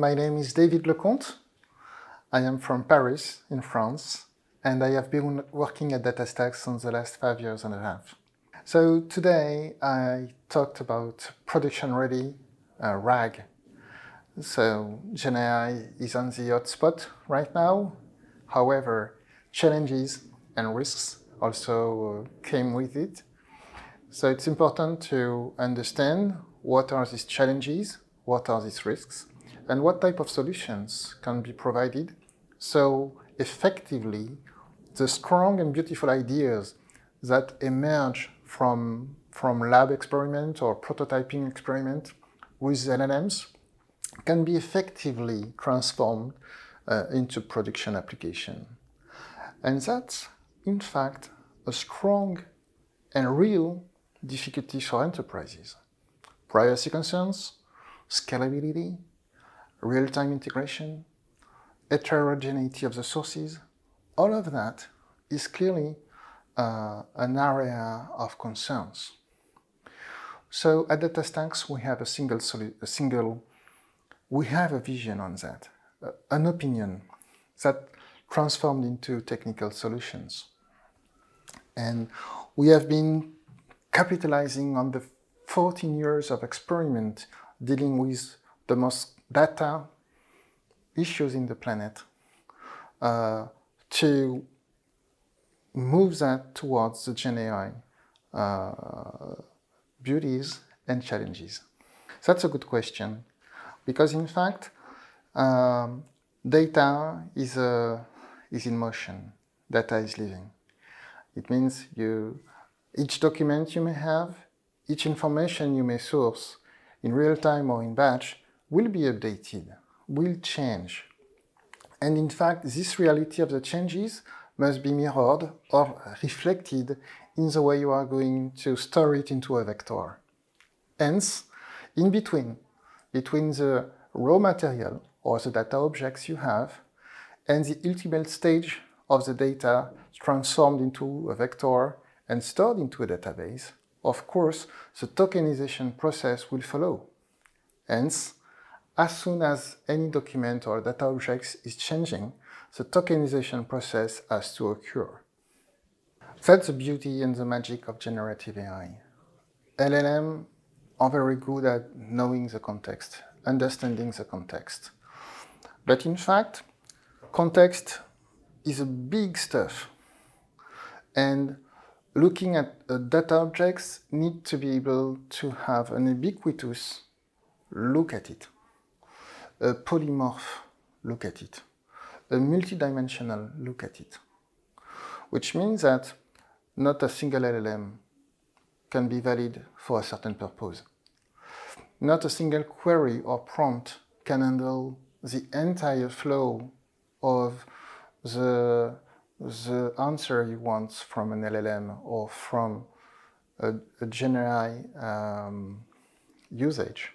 my name is David Leconte. I am from Paris, in France, and I have been working at DataStax in the last 5 years and a half. So today I talked about production-ready RAG. So Gen AI is on the hotspot right now. However, challenges and risks also came with it. So it's important to understand what are these challenges, what are these risks, and what type of solutions can be provided so effectively the strong and beautiful ideas that emerge from lab experiment or prototyping experiment with LLMs can be effectively transformed into production application. And that's, in fact, a strong and real difficulty for enterprises. Privacy concerns, scalability, real-time integration, heterogeneity of the sources, all of that is clearly an area of concerns. So at DataStax, we have we have a vision on that, an opinion that transformed into technical solutions. And we have been capitalizing on the 14 years of experiment dealing with the most data issues in the planet to move that towards the Gen AI beauties and challenges. So that's a good question, because in fact, data is in motion, data is living. It means each document you may have, each information you may source in real time or in batch will be updated, will change. And in fact, this reality of the changes must be mirrored or reflected in the way you are going to store it into a vector. Hence, in between the raw material or the data objects you have and the ultimate stage of the data transformed into a vector and stored into a database, of course, the tokenization process will follow. Hence, as soon as any document or data object is changing, the tokenization process has to occur. That's the beauty and the magic of generative AI. LLM are very good at knowing the context, understanding the context. But in fact, context is a big stuff. And looking at data objects need to be able to have an ubiquitous look at it, a polymorph look at it, a multidimensional look at it, which means that not a single LLM can be valid for a certain purpose. Not a single query or prompt can handle the entire flow of the answer you want from an LLM or from a Gen AI usage.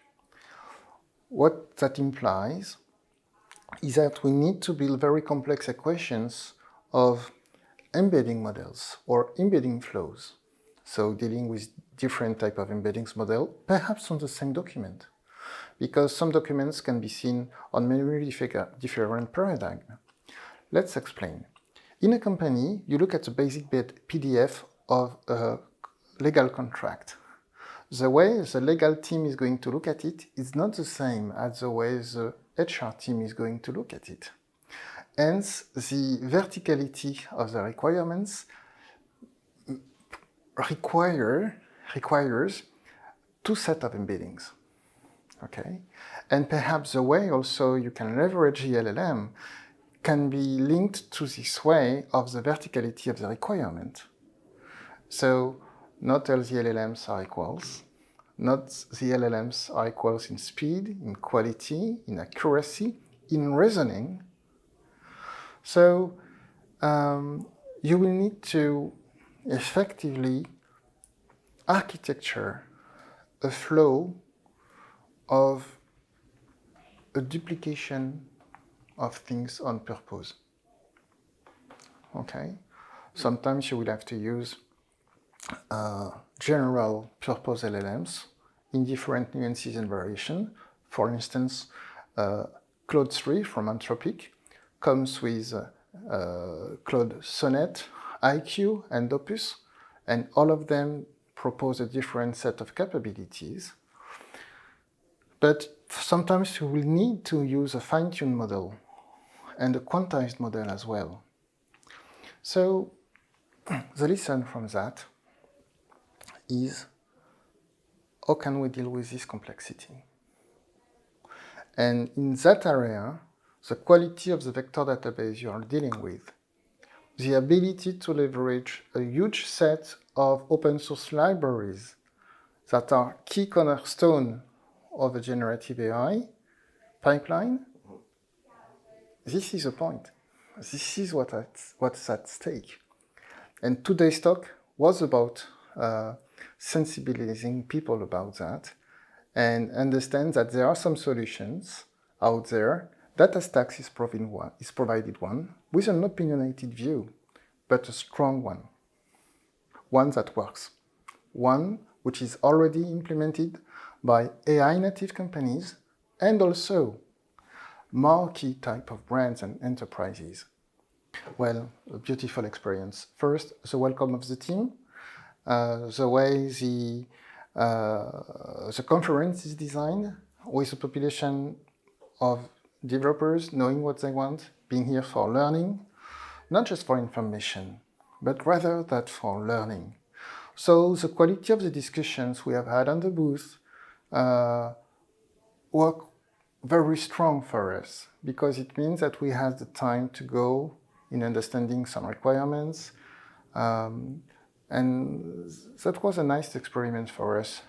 What that implies is that we need to build very complex equations of embedding models or embedding flows. So dealing with different type of embeddings model, perhaps on the same document, because some documents can be seen on many different paradigms. Let's explain. In a company, you look at the basic PDF of a legal contract. The way the legal team is going to look at it is not the same as the way the HR team is going to look at it. Hence, the verticality of the requirements requires two sets of embeddings. Okay? And perhaps the way also you can leverage the LLM can be linked to this way of the verticality of the requirement. So not all the LLMs are equals. Not the LLMs are equals in speed, in quality, in accuracy, in reasoning. So you will need to effectively architecture a flow of a duplication of things on purpose. Okay? Sometimes you will have to use general purpose LLMs in different nuances and variation. For instance, Claude 3 from Anthropic comes with Claude Sonnet, IQ, and Opus, and all of them propose a different set of capabilities. But sometimes you will need to use a fine-tuned model and a quantized model as well. So the lesson from that is, how can we deal with this complexity? And in that area, the quality of the vector database you are dealing with, the ability to leverage a huge set of open source libraries that are key cornerstone of a generative AI pipeline, this is the point. This is what's at stake. And today's talk was about sensibilizing people about that and understand that there are some solutions out there. DataStax is provided one with an opinionated view, but a strong one that works, one which is already implemented by AI native companies and also marquee type of brands and enterprises. Well, a beautiful experience. First, the welcome of the team, the way the conference is designed, with a population of developers knowing what they want, being here for learning, not just for information, but rather that for learning. So the quality of the discussions we have had on the booth work very strong for us, because it means that we have the time to go in understanding some requirements. And that was a nice experiment for us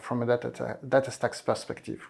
from a DataStax perspective.